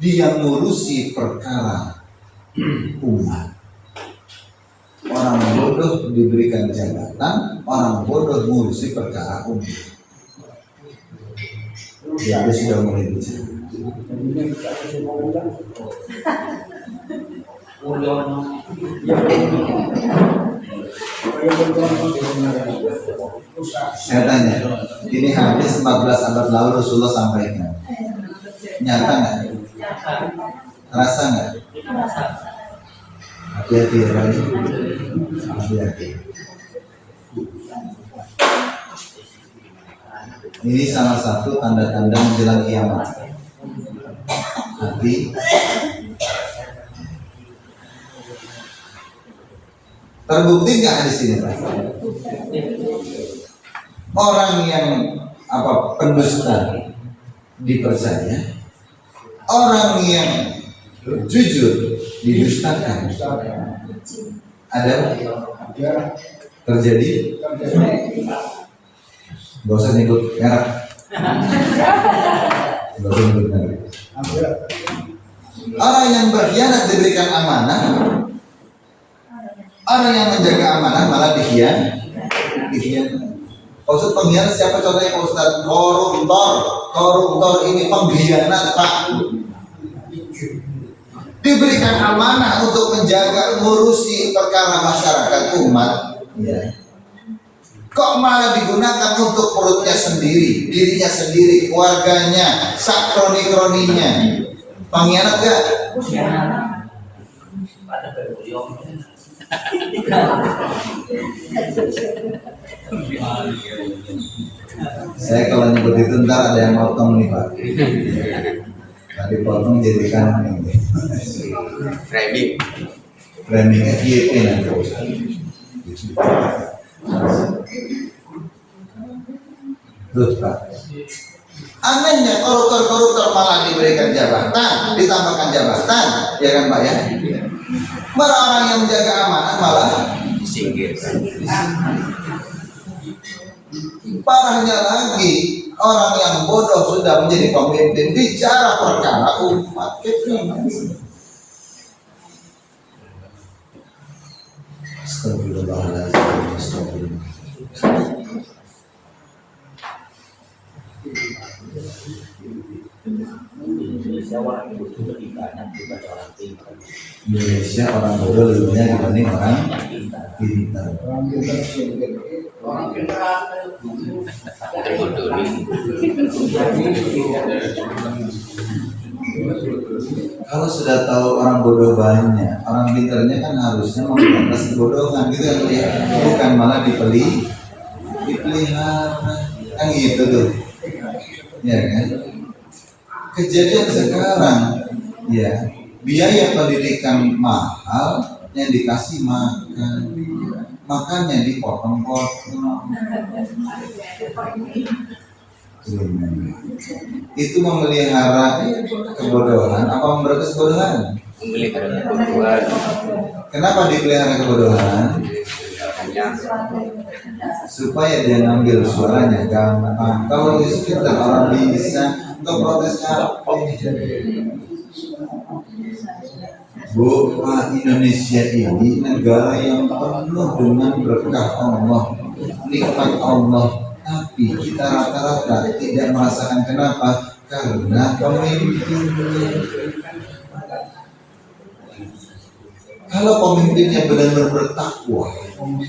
dia ngurusi perkara umat. Orang bodoh diberikan jabatan, orang bodoh ngurusi perkara umat. Ya, dia sudah mulai bicara. Saya tanya, ini hadis 14 abad lalu Rasulullah sampaikan. Nyata nggak? Rasa nggak? Hati-hati ya Pak. Hati-hati. Ini salah satu tanda-tanda menjelang kiamat. Hati. Terbukti nggak di sini Pak? Orang yang pendusta dipercaya, orang yang jujur didustakan. Ada terjadi? Gak usah nyebut merek. Gak usah nyebut merek. Orang yang berkhianat diberikan amanah, orang yang menjaga amanah malah dikhianati. Maksud pengkhianat siapa contohnya Pak Ustaz? Koruptor ini pengkhianat Pak. Diberikan amanah untuk menjaga ngurusi perkara masyarakat umat, ya. Kok malah digunakan untuk perutnya sendiri, dirinya sendiri, keluarganya, sak kroni-kroninya. Pengkhianat gak? Saya kalau nyebut itu ntar ada yang potong nih Pak. Tadi potong jadikan ini framing FYP nanti. Terus Pak, anehnya koruptor malah diberikan jabatan, ditambahkan jabatan, ya kan Pak ya? Malah orang yang menjaga amanah malah disingkirkan. Parahnya lagi, orang yang bodoh sudah menjadi pemimpin bicara perkara umat. Astagfirullahaladzim, astagfirullah. Indonesia orang bodoh lebih banyak dibanding orang pintar. Kalau sudah tahu orang bodoh banyak, orang pintarnya kan harusnya memberantas kebodohan gitu kan ya, bukan malah dipelihara kan gitu tuh, ya kan? Kejadian sekarang, ya, biaya pendidikan mahal yang dikasih makan, makannya dipotong-potong. Itu memelihara kebodohan apa memberantas kebodohan? Memelihara kebodohan. Kenapa dipelihara kebodohan? Supaya dia ngambil suaranya gampang. Kalau di sekitar orang bisa untuk protes apa? Bu, Indonesia ini negara yang penuh dengan berkah Allah, nikmat Allah. Tapi kita rata-rata tidak merasakan kenapa? Karena pemimpinnya. Kalau pemimpinnya benar-benar bertakwa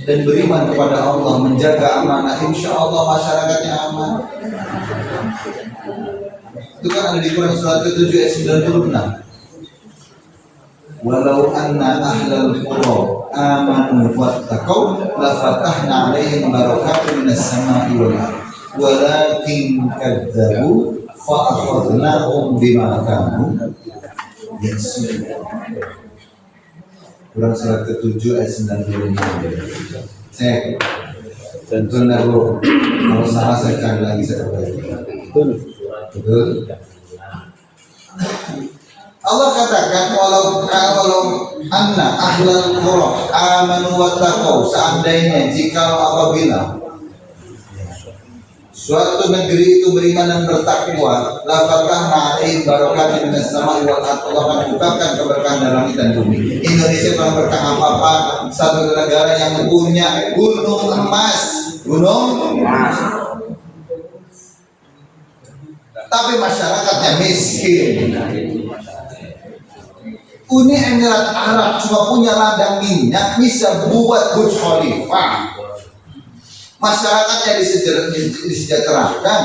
dan beriman kepada Allah, menjaga amanah, insya Allah masyarakatnya aman. Itu kan ada di Quran surat ke-7 ayat 96. Walau anna ahlal qura amanu wattaqau la fatahna 'alaihim barakatin minas sama'i wal ardh walakin kadzdzabu fa akhadnahum bima kanu yaksibun. Quran surat ke-7 ayat 96. Cek. Tentu nabu. Kalau salah saya cari lagi saya perbaiki. Betul. Allah katakan walau anna ahlal qura amanu wattaqau, seandainya jika apabila suatu negeri itu beriman dan bertakwa, la fatahna 'alaihim barakatin minas sama'i wal ardh, Allah akan bukakan keberkahan dari langit dan bumi. Indonesia bukan berkah apa-apa, satu negara yang punya gunung emas, tapi masyarakatnya miskin. Uni Emirat Arab cuma punya ladang minyak, bisa buat Burj Khalifah. Masyarakatnya disejahterakan,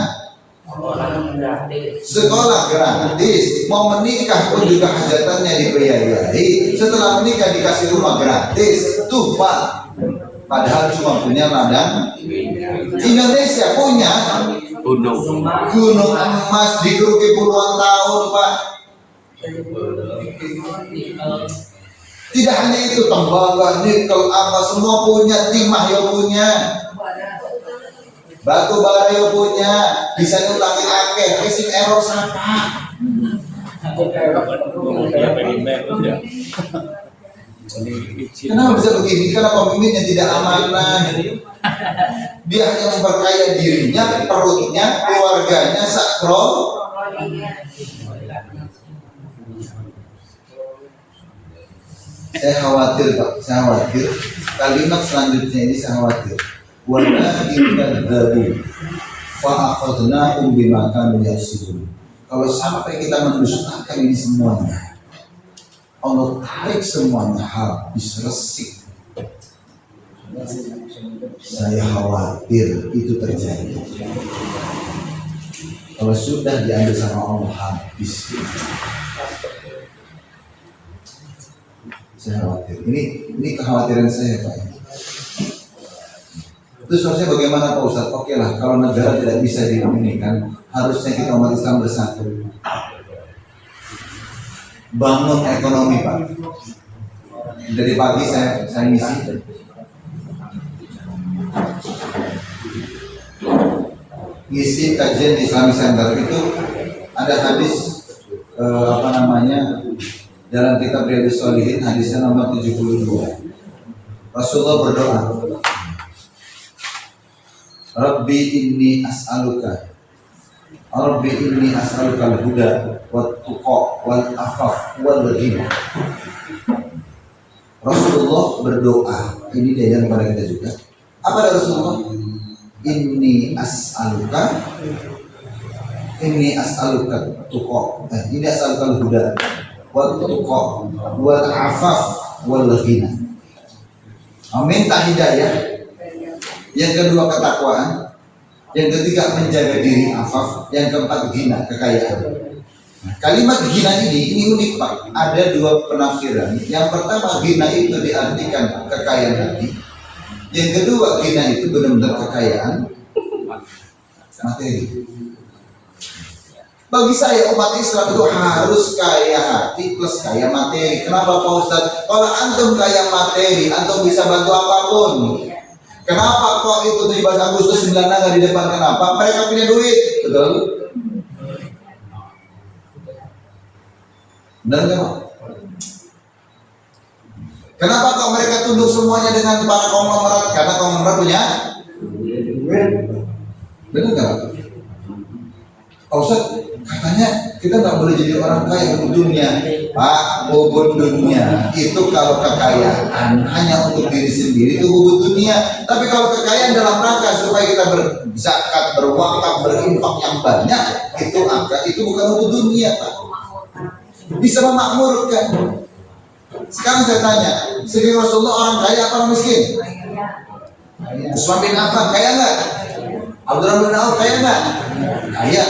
sekolah gratis, mau menikah pun juga hajatannya dibiayai. Setelah menikah dikasih rumah gratis, tuh Pak. Padahal cuma punya ladang. Indonesia punya gunung emas dikeruki puluhan tahun, Pak. Tidak hanya itu, tembaga, nikel, apa semua punya, timah ya punya, batu bara ya punya, bisa ngutangi akeh, kasih error siapa? Kenapa bisa begini? Karena pemimpinnya tidak amanah. Dia hanya memperkaya dirinya, perutnya, keluarganya, sakral. Saya khawatir Pak, saya khawatir kalimat selanjutnya ini saya khawatir. Walakin kadzdzabu fa akhadnahum bima kanu yaksibun. Kalau sampai kita mendustakan ini semuanya, Allah tarik semuanya habis resik. Saya khawatir itu terjadi. Kalau sudah diambil sama Allah habis. Saya khawatir. Ini kekhawatiran saya Pak. Terus harusnya bagaimana Pak Ustadz? Oke lah, kalau negara tidak bisa diinikan, harusnya kita umat Islam bersatu. Bangun ekonomi Pak. Dari pagi saya ngisi. Ngisi kajian di Islamic Center itu ada hadis dalam kitab Riyadhus Shalihin, hadisnya nomor 72. Rasulullah berdoa, Rabbi inni as'aluka al-huda wat-tuqa wal-afaf wal-ghina. Rasulullah berdoa, ini diajar kepada kita juga. Apa ada Rasulullah? Inni as'aluka tuqa, ini as'aluka al-huda wat-tuqa wal-afaf wal-ghina. Minta hidayah. Yang kedua ketakwaan, yang ketiga menjaga diri, afaf, yang keempat ghina, kekayaan. Nah, kalimat ghina ini unik Pak. Ada dua penafsiran. Yang pertama, ghina itu diartikan kekayaan hati. Yang kedua, ghina itu benar-benar kekayaan materi. Bagi saya umat Islam itu harus kaya hati plus kaya materi. Kenapa Pak Ustadz? Kalau antum kaya materi, antum bisa bantu apapun. Kenapa kok itu 17 Agustus 96 nggak di depan? Kenapa? Mereka punya duit, betul? Benar nggak Pak? Kenapa kok mereka tunduk semuanya dengan para konglomerat? Karena konglomerat punya duit. Benar nggak Pak? Pak Ustadz, Katanya kita nggak boleh jadi orang kaya untuk dunia. Pak, hubud dunia itu kalau kekayaan hanya untuk diri sendiri itu hubud dunia. Tapi kalau kekayaan dalam rangka supaya kita berzakat, berwakaf, berinfak yang banyak, itu bukan hubud dunia, Pak. Bisa memakmurkan. Sekarang saya tanya, sering Rasulullah orang kaya apa orang miskin? Utsman bin Affan kaya nggak? Abdurrahman bin Auf kaya nggak? Kaya.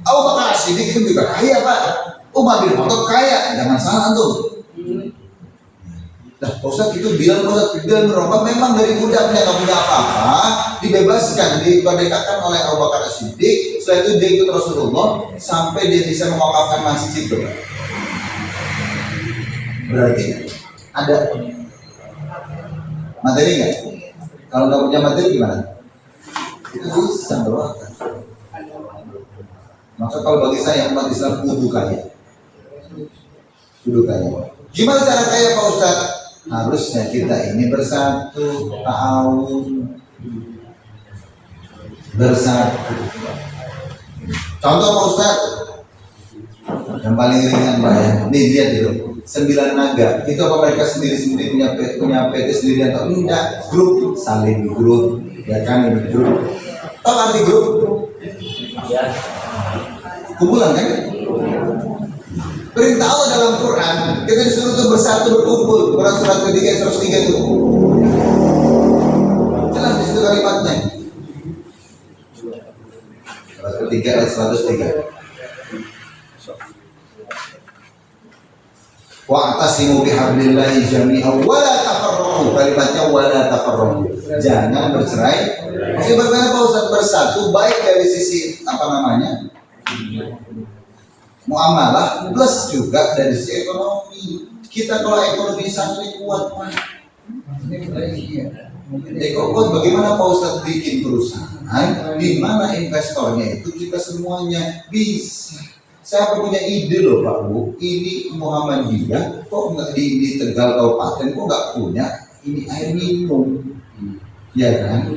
Abu Bakar As-Siddiq itu juga kaya, Pak. Umar bin Khattab kaya, jangan salah antum. Nah, Ustaz itu bilang Bilal bin Rabah memang dari budaknya nggak punya apa-apa, dibebaskan, diperdekakan oleh Abu Bakar As-Siddiq. Setelah itu dia ikut Rasulullah sampai dia bisa mewakafkan masjid itu. Berarti ada materi nggak? Kalau nggak punya materi gimana? Itu bisa berwakaf. Maka kalau bagi saya umat Islam kudu kaya. Gimana cara kaya, Pak Ustadz? Harusnya kita ini bersatu, bersatu. Contoh Pak Ustadz, yang paling ringan Pak ya. Nih lihat dulu, 9 naga. Itu apa mereka sendiri-sendiri punya PT sendiri atau enggak? Grup, saling grup, ya kan ini grup. Tahu arti grup? Ya. Kumpulan kan? Perintah Allah dalam Quran kita disuruh tuh bersatu berkumpul. Quran surat ketiga 103 itu. Jelas di situ kalimatnya. Surat ketiga ayat 103. Wa'tasimu bihablillahi jami'an wa la tafarraqu. Kalimatnya wa la tafarraqu. Jangan bercerai. Masih bagaimana Pak Ustaz bersatu baik dari sisi apa namanya? Muamalah plus juga dari sisi ekonomi. Kita kalau ekonomi sangat kuat, Pak. Ekonomi bagaimana Pak Ustaz bikin perusahaan di mana investornya itu kita semuanya bisa. Saya punya ide loh Pak Bu, ini Muhammadiyah kok nggak di Tegal Kabupaten kok nggak punya ini air minum, ya kan?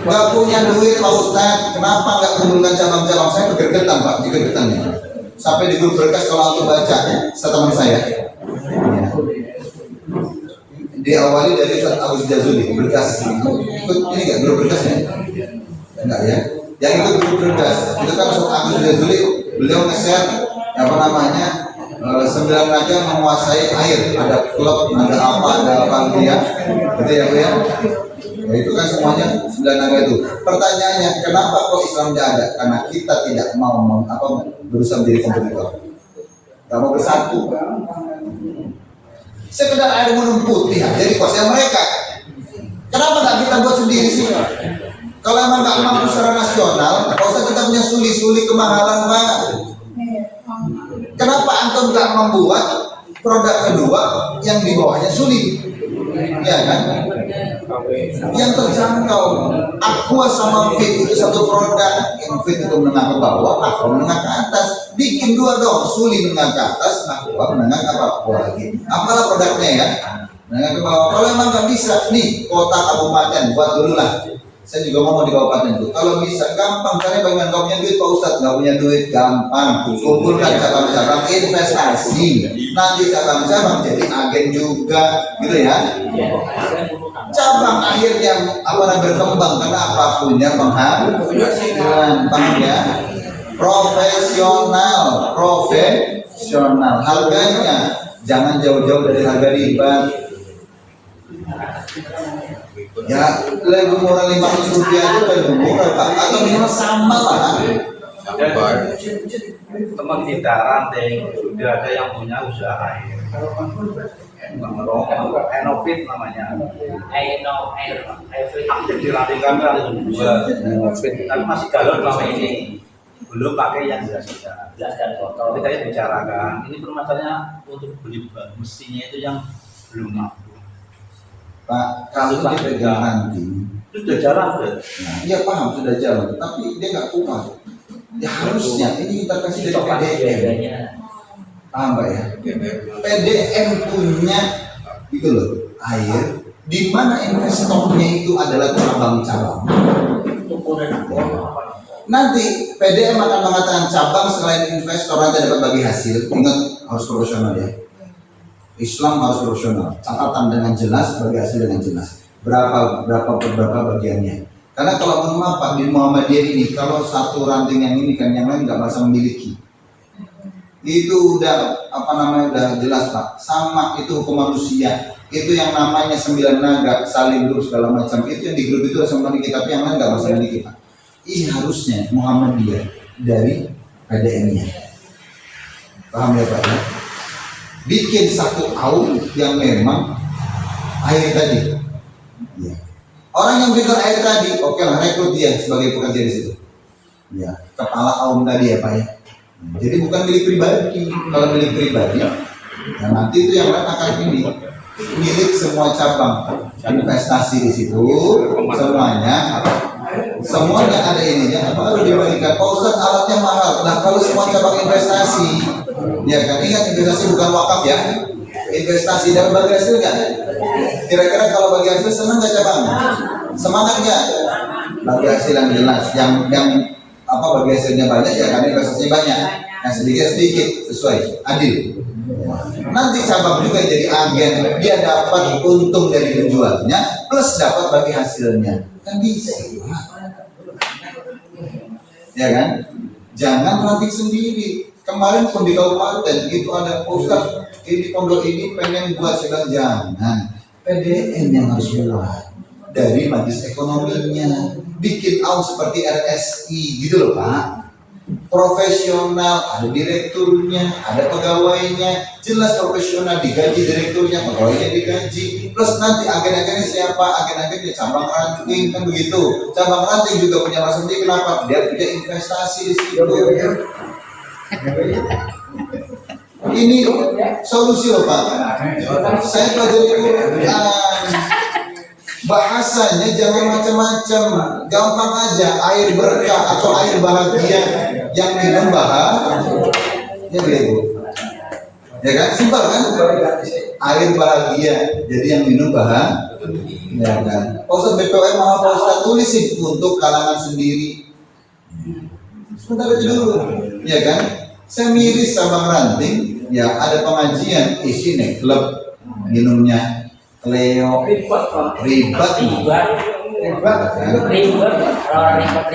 Nggak punya duit Pak Ustadz, kenapa nggak kumpulkan cabang-cabang? Saya bergergetan Pak, digergetannya. Sampai di grup berkas kalau aku baca, teman saya. Ya. Diawali dari Ustadz Agus Jazuli, berkas. Ikut ini nggak grup berkasnya? Enggak ya? Yang itu grup berkas, itu kan Ustadz Agus Jazuli. Beliau nge-share apa namanya 9 naga menguasai air, ada klub, ada apa dia, gitu ya Bu ya. Nah, itu kan semuanya 9 naga itu. Pertanyaannya, kenapa kok Islam tidak ada? Karena kita tidak mau berusaha menjadi kompetitor, nggak mau bersatu. Sekedar air minum putih jadi kuasai mereka. Kenapa nggak kita buat sendiri sih? Kalau emang nggak mampu secara nasional, kalau usah kita punya suli kemahalan Pak. Kenapa antum nggak membuat produk kedua yang di bawahnya suli? Ya kan? Yang terjangkau. Aqua sama Fit itu satu produk. Yang Fit itu menengah ke bawah, Aqua menengah ke atas. Bikin 2 dong, suli menengah ke atas, Aqua menengah ke bawah lagi. Apalah produknya ya? Menengah ke bawah. Kalau emang nggak bisa, nih kota kabupaten buat dulu lah. Saya juga mau di kabupaten itu. Kalau bisa gampang, karena bagaimana kau punya duit Pak Ustadz, nggak punya duit gampang. Kumpulkan cabang-cabang investasi. Nanti cabang-cabang jadi agen juga, gitu ya. Cabang akhirnya berkembang karena apa punya penghasilan, paham ya? Profesional. Harganya jangan jauh-jauh dari harga riba. Ya, lebih murah 500 rupiah itu lebih murah Pak, atau minimal sama lah. Teman kita ranting sudah ada yang punya usaha air. Enofit namanya. Aktif di ranting kami tapi masih galon selama ini. Belum pakai yang jelas dan botol. Kita bicarakan. Ini permasalahannya untuk beli mesinnya itu yang belum mampu. Pak, kalau dia pegang ranting, itu sudah jarang kan? Nah, iya paham sudah jalan, tapi dia nggak kuat. Ya harusnya ini intervensi dari PDM. Paham Pak ya? PDM punya gitu loh air, di mana investornya itu adalah cabang-cabang. Nanti PDM akan mengatakan cabang selain investor nanti dapat bagi hasil. Ingat harus profesional ya. Islam harus profesional. Catatan dengan jelas, bagi hasil dengan jelas. Berapa bagiannya. Karena kalau mohon maaf Pak, di Muhammadiyah ini kalau satu ranting yang ini kan yang lain nggak merasa memiliki. Itu udah udah jelas Pak. Sama itu hukum manusia. Itu yang namanya 9 naga, saling grup segala macam. Itu yang di grup itu harus memiliki, tapi yang lain nggak merasa memiliki Pak. Ini harusnya Muhammadiyah dari PDM-nya. Paham ya Pak? Bikin satu kaum yang memang air tadi. Ya. Orang yang bikin air tadi, oke lah, rekrut dia sebagai pekerja di situ. Ya, kepala kaum tadi ya Pak ya. Jadi bukan milik pribadi. Kalau milik pribadi, ya nanti itu yang lain akan ini milik semua cabang investasi di situ, semuanya ada ininya, baru diberikan. Pak Ustadz alatnya mahal. Nah kalau semua cabang investasi, ya kan, ingat investasi bukan wakaf ya. Investasi dapat bagi hasil nggak? Kira-kira kalau bagi hasil senang nggak cabang? Semangat nggak? Bagi hasil yang jelas, yang bagi hasilnya banyak ya kan investasinya banyak, yang sedikit sesuai, adil. Nanti cabang juga jadi agen, dia dapat untung dari penjualnya plus dapat bagi hasilnya, kan bisa. Ya kan? Jangan ranting sendiri. Kemarin pun di kabupaten itu ada Ustaz, ini pondok ini pengen buat sedang, jangan. PDN yang harus buat dari majelis ekonominya, bikin seperti RSI gitu loh Pak. Profesional, ada direkturnya, ada pegawainya, jelas profesional, digaji direkturnya, pegawainya digaji, plus nanti agen-agennya siapa, agen-agennya cabang ranting kan begitu. Cabang ranting juga punya masa sendiri, kenapa? Dia punya investasi di situ. Ini solusi loh Pak. Saya pelajari Quran. Bahasanya jangan macam-macam, gampang aja, air berkah atau air bahagia yang minum ya bego. Ya kan, simpel kan? Air bahagia, jadi yang minum ya kan. Ustaz BPOM mau Ustaz tulis sih untuk kalangan sendiri. Sebentar itu dulu, ya kan? Saya miris cabang ranting, ya ada pengajian isi klub minumnya. Leo ribet.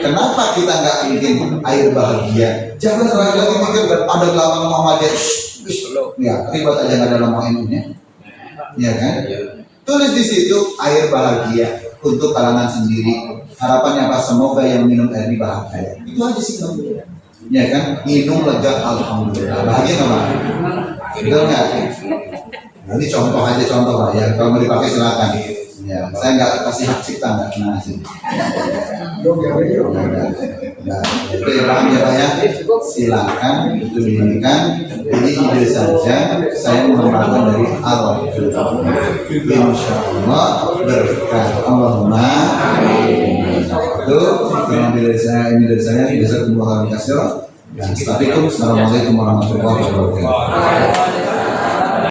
Kenapa kita nggak bikin air bahagia? Jangan lagi mikir ada lambang Muhammadiyah. Ya ribet aja nggak ada lambang ini. Ya kan? Tulis di situ air bahagia untuk kalangan sendiri. Harapannya apa? Semoga yang minum air ini bahagia. Itu aja sih kamu. Ya kan? Minum lega alhamdulillah. Bahagia nggak Pak? Betul nggak? Nah, ini contoh lah ya, kalau mau dipakai silakan. Ya, saya nggak kasih hak cipta, nggak kena sih. Nah, itu ya paham ya Pak ya. Silakan itu diberikan. Ini ide saja. Saya mengembangkan dari awal. Insya Allah berkah. Allahumma. Itu yang dari saya bisa kembali kasih. Dan assalamualaikum warahmatullahi wabarakatuh.